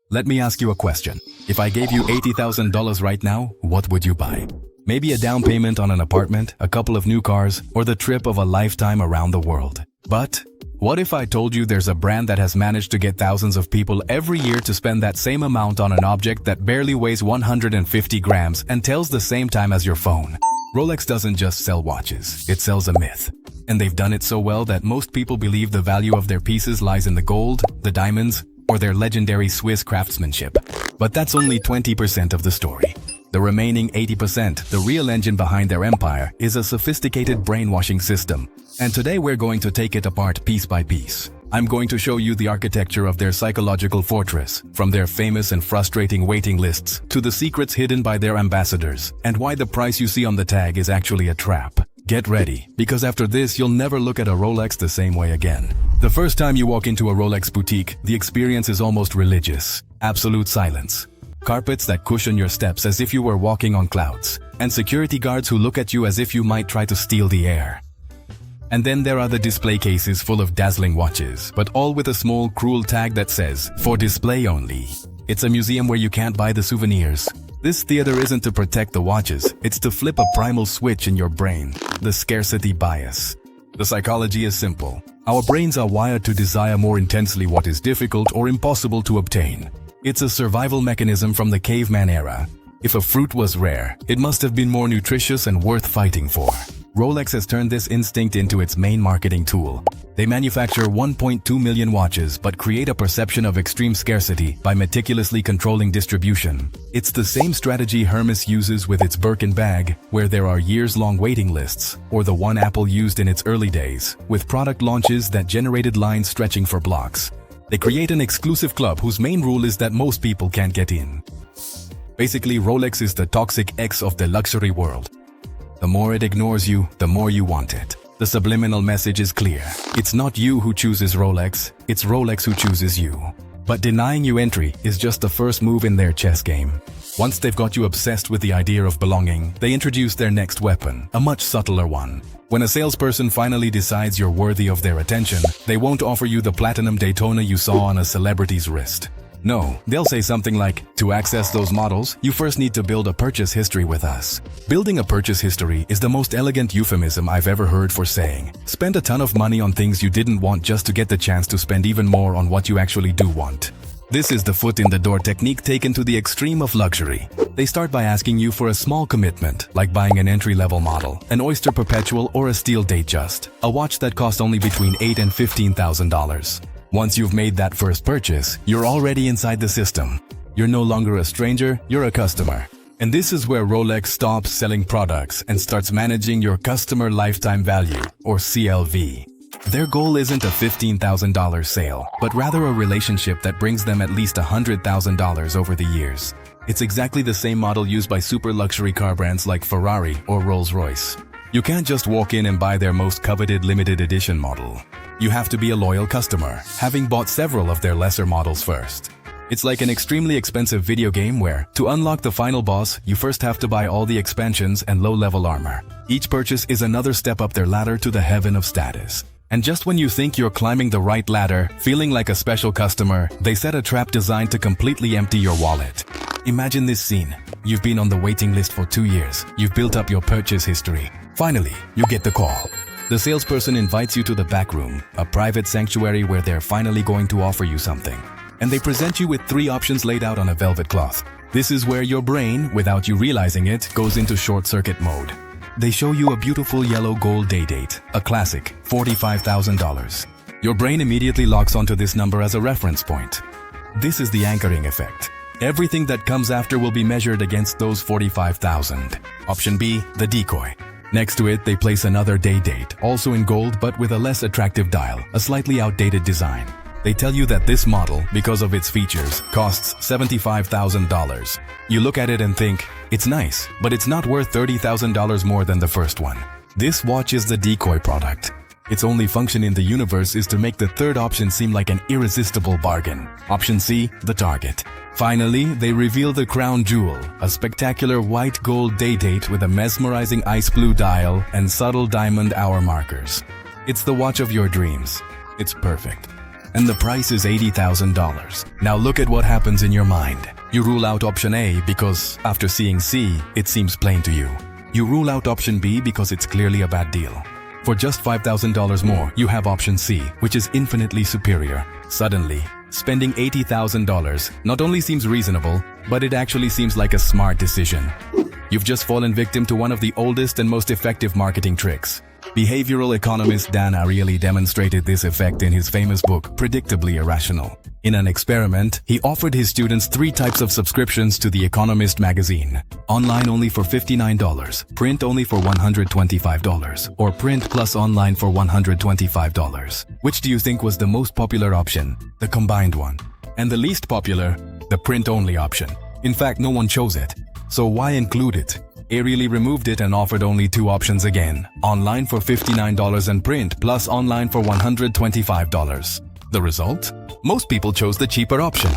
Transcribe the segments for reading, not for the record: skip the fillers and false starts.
Let me ask you a question. If I gave you $80,000 right now, what would you buy? Maybe a down payment on an apartment, a couple of new cars, or the trip of a lifetime around the world. But what if I told you there's a brand that has managed to get thousands of people every year to spend that same amount on an object that barely weighs 150 grams and tells the same time as your phone? Rolex doesn't just sell watches, it sells a myth. And they've done it so well that most people believe the value of their pieces lies in the gold, the diamonds, or their legendary Swiss craftsmanship. But that's only 20% of the story. The remaining 80%, the real engine behind their empire, is a sophisticated brainwashing system. And today we're going to take it apart piece by piece. I'm going to show you the architecture of their psychological fortress, from their famous and frustrating waiting lists to the secrets hidden by their ambassadors, and why the price you see on the tag is actually a trap. Get ready, because after this you'll never look at a Rolex the same way again. The first time you walk into a Rolex boutique, the experience is almost religious. Absolute silence. Carpets that cushion your steps as if you were walking on clouds, and security guards who look at you as if you might try to steal the air. And then there are the display cases full of dazzling watches, but all with a small, cruel tag that says, "For display only." It's a museum where you can't buy the souvenirs. This theater isn't to protect the watches, it's to flip a primal switch in your brain, the scarcity bias. The psychology is simple. Our brains are wired to desire more intensely what is difficult or impossible to obtain. It's a survival mechanism from the caveman era. If a fruit was rare, it must have been more nutritious and worth fighting for. Rolex has turned this instinct into its main marketing tool. They manufacture 1.2 million watches but create a perception of extreme scarcity by meticulously controlling distribution. It's the same strategy Hermes uses with its Birkin bag, where there are years-long waiting lists, or the one Apple used in its early days, with product launches that generated lines stretching for blocks. They create an exclusive club whose main rule is that most people can't get in. Basically, Rolex is the toxic X of the luxury world. The more it ignores you, the more you want it. The subliminal message is clear. It's not you who chooses Rolex, it's Rolex who chooses you. But denying you entry is just the first move in their chess game. Once they've got you obsessed with the idea of belonging, they introduce their next weapon, a much subtler one. When a salesperson finally decides you're worthy of their attention, they won't offer you the platinum Daytona you saw on a celebrity's wrist. No, they'll say something like, "To access those models, you first need to build a purchase history with us." Building a purchase history is the most elegant euphemism I've ever heard for saying, spend a ton of money on things you didn't want just to get the chance to spend even more on what you actually do want. This is the foot in the door technique taken to the extreme of luxury. They start by asking you for a small commitment, like buying an entry-level model, an Oyster Perpetual or a Steel Datejust, a watch that costs only between $8,000 and $15,000. Once you've made that first purchase, you're already inside the system. You're no longer a stranger, you're a customer. And this is where Rolex stops selling products and starts managing your customer lifetime value, or CLV. Their goal isn't a $15,000 sale, but rather a relationship that brings them at least $100,000 over the years. It's exactly the same model used by super luxury car brands like Ferrari or Rolls-Royce. You can't just walk in and buy their most coveted limited edition model. You have to be a loyal customer, having bought several of their lesser models first. It's like an extremely expensive video game where, to unlock the final boss, you first have to buy all the expansions and low-level armor. Each purchase is another step up their ladder to the heaven of status. And just when you think you're climbing the right ladder, feeling like a special customer, they set a trap designed to completely empty your wallet. Imagine this scene. You've been on the waiting list for 2 years. You've built up your purchase history. Finally, you get the call. The salesperson invites you to the back room, a private sanctuary where they're finally going to offer you something. And they present you with 3 options laid out on a velvet cloth. This is where your brain, without you realizing it, goes into short-circuit mode. They show you a beautiful yellow gold day date, a classic, $45,000. Your brain immediately locks onto this number as a reference point. This is the anchoring effect. Everything that comes after will be measured against those 45,000. Option B, the decoy. Next to it, they place another day date, also in gold but with a less attractive dial, a slightly outdated design. They tell you that this model, because of its features, costs $75,000. You look at it and think, it's nice, but it's not worth $30,000 more than the first one. This watch is the decoy product. Its only function in the universe is to make the third option seem like an irresistible bargain. Option C, the target. Finally, they reveal the crown jewel, a spectacular white gold day date with a mesmerizing ice blue dial and subtle diamond hour markers. It's the watch of your dreams. It's perfect. and the price is $80,000. Now look at what happens in your mind. You rule out option A because, after seeing C, it seems plain to you. You rule out option B because it's clearly a bad deal. For just $5,000 more, you have option C, which is infinitely superior. Suddenly, spending $80,000 not only seems reasonable, but it actually seems like a smart decision. You've just fallen victim to one of the oldest and most effective marketing tricks. Behavioral economist Dan Ariely demonstrated this effect in his famous book, Predictably Irrational. In an experiment, he offered his students 3 types of subscriptions to The Economist magazine. Online only for $59, print only for $125, or print plus online for $125. Which do you think was the most popular option? The combined one. And the least popular? The print-only option. In fact, no one chose it. So why include it? Ariely removed it and offered only 2 options again. Online for $59 and print plus online for $125. The result? Most people chose the cheaper option.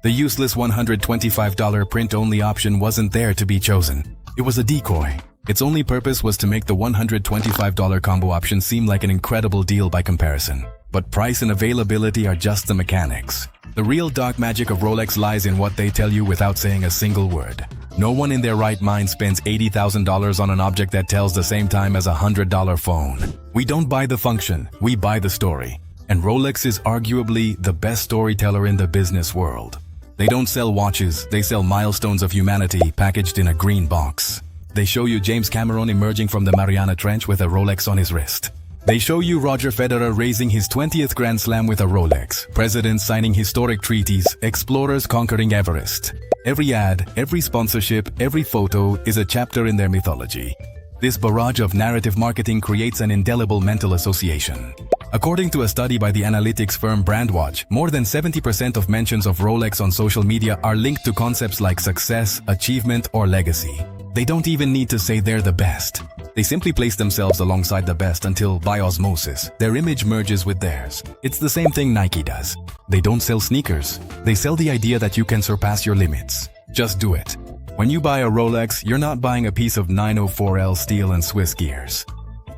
The useless $125 print-only option wasn't there to be chosen. It was a decoy. Its only purpose was to make the $125 combo option seem like an incredible deal by comparison. But price and availability are just the mechanics. The real dark magic of Rolex lies in what they tell you without saying a single word. No one in their right mind spends $80,000 on an object that tells the same time as a $100 phone. We don't buy the function, we buy the story. And Rolex is arguably the best storyteller in the business world. They don't sell watches, they sell milestones of humanity packaged in a green box. They show you James Cameron emerging from the Mariana Trench with a Rolex on his wrist. They show you Roger Federer raising his 20th Grand Slam with a Rolex, presidents signing historic treaties, explorers conquering Everest. Every ad, every sponsorship, every photo is a chapter in their mythology. This barrage of narrative marketing creates an indelible mental association. According to a study by the analytics firm Brandwatch, more than 70% of mentions of Rolex on social media are linked to concepts like success, achievement, or legacy. They don't even need to say they're the best. They simply place themselves alongside the best until, by osmosis, their image merges with theirs. It's the same thing Nike does. They don't sell sneakers. They sell the idea that you can surpass your limits. Just do it. When you buy a Rolex, you're not buying a piece of 904L steel and Swiss gears.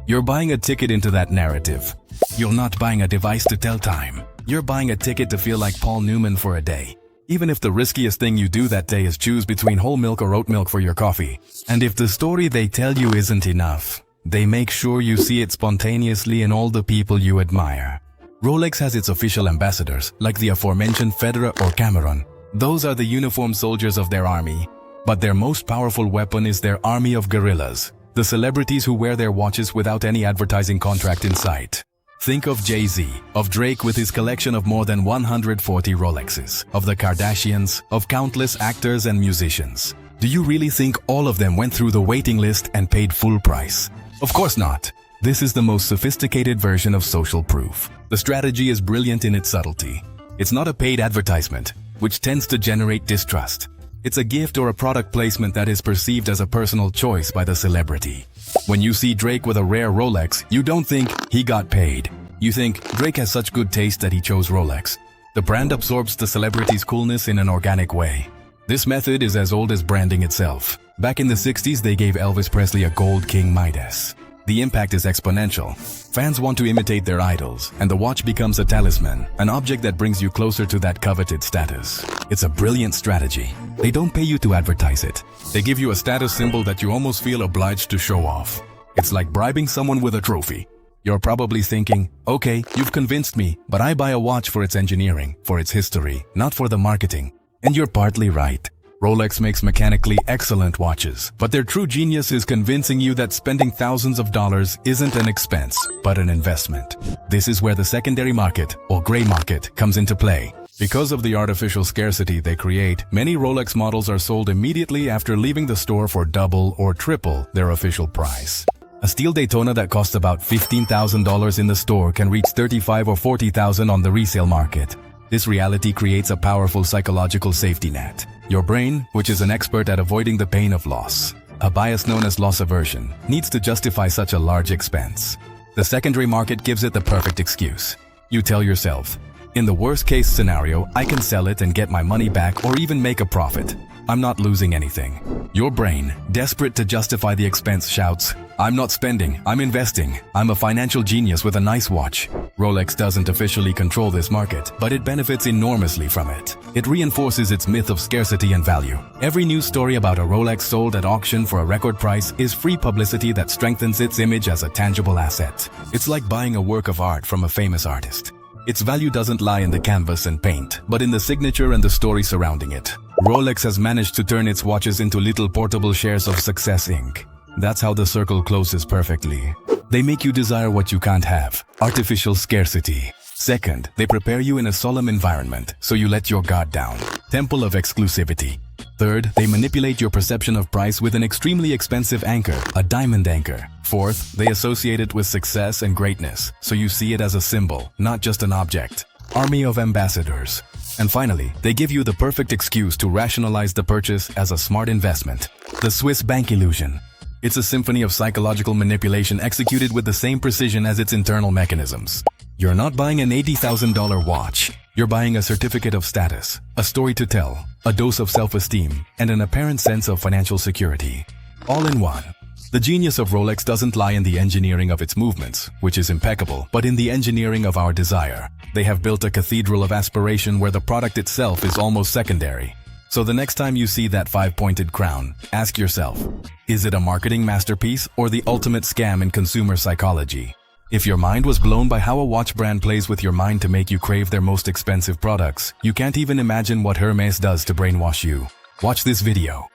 You're buying a ticket into that narrative. You're not buying a device to tell time. You're buying a ticket to feel like Paul Newman for a day. Even if the riskiest thing you do that day is choose between whole milk or oat milk for your coffee. And if the story they tell you isn't enough, they make sure you see it spontaneously in all the people you admire. Rolex has its official ambassadors, like the aforementioned Federer or Cameron. Those are the uniformed soldiers of their army. But their most powerful weapon is their army of guerrillas, the celebrities who wear their watches without any advertising contract in sight. Think of Jay-Z, of Drake with his collection of more than 140 Rolexes, of the Kardashians, of countless actors and musicians. Do you really think all of them went through the waiting list and paid full price? Of course not. This is the most sophisticated version of social proof. The strategy is brilliant in its subtlety. It's not a paid advertisement, which tends to generate distrust. It's a gift or a product placement that is perceived as a personal choice by the celebrity. When you see Drake with a rare Rolex, you don't think he got paid. You think Drake has such good taste that he chose Rolex. The brand absorbs the celebrity's coolness in an organic way. This method is as old as branding itself. Back in the 60s, they gave Elvis Presley a gold King Midas. The impact is exponential. Fans want to imitate their idols, and the watch becomes a talisman, an object that brings you closer to that coveted status. It's a brilliant strategy. They don't pay you to advertise it. They give you a status symbol that you almost feel obliged to show off. It's like bribing someone with a trophy. You're probably thinking, okay, you've convinced me, but I buy a watch for its engineering, for its history, not for the marketing. And you're partly right. Rolex makes mechanically excellent watches, but their true genius is convincing you that spending thousands of dollars isn't an expense, but an investment. This is where the secondary market, or gray market, comes into play. Because of the artificial scarcity they create, many Rolex models are sold immediately after leaving the store for double or triple their official price. A steel Daytona that costs about $15,000 in the store can reach $35,000 or $40,000 on the resale market. This reality creates a powerful psychological safety net. Your brain, which is an expert at avoiding the pain of loss, a bias known as loss aversion, needs to justify such a large expense. The secondary market gives it the perfect excuse. You tell yourself, in the worst case scenario, I can sell it and get my money back or even make a profit. I'm not losing anything. Your brain, desperate to justify the expense, shouts, I'm not spending, I'm investing. I'm a financial genius with a nice watch. Rolex doesn't officially control this market, but it benefits enormously from it. It reinforces its myth of scarcity and value. Every news story about a Rolex sold at auction for a record price is free publicity that strengthens its image as a tangible asset. It's like buying a work of art from a famous artist. Its value doesn't lie in the canvas and paint, but in the signature and the story surrounding it. Rolex has managed to turn its watches into little portable shares of Success Inc. That's how the circle closes perfectly. They make you desire what you can't have. Artificial scarcity. Second, they prepare you in a solemn environment, so you let your guard down. Temple of exclusivity. Third, they manipulate your perception of price with an extremely expensive anchor, a diamond anchor. Fourth, they associate it with success and greatness, so you see it as a symbol, not just an object. Army of ambassadors. And finally, they give you the perfect excuse to rationalize the purchase as a smart investment. The Swiss bank illusion. It's a symphony of psychological manipulation executed with the same precision as its internal mechanisms. You're not buying an $80,000 watch. You're buying a certificate of status, a story to tell, a dose of self-esteem, and an apparent sense of financial security. All in one. The genius of Rolex doesn't lie in the engineering of its movements, which is impeccable, but in the engineering of our desire. They have built a cathedral of aspiration where the product itself is almost secondary. So the next time you see that five-pointed crown, ask yourself, is it a marketing masterpiece or the ultimate scam in consumer psychology? If your mind was blown by how a watch brand plays with your mind to make you crave their most expensive products, you can't even imagine what Hermes does to brainwash you. Watch this video.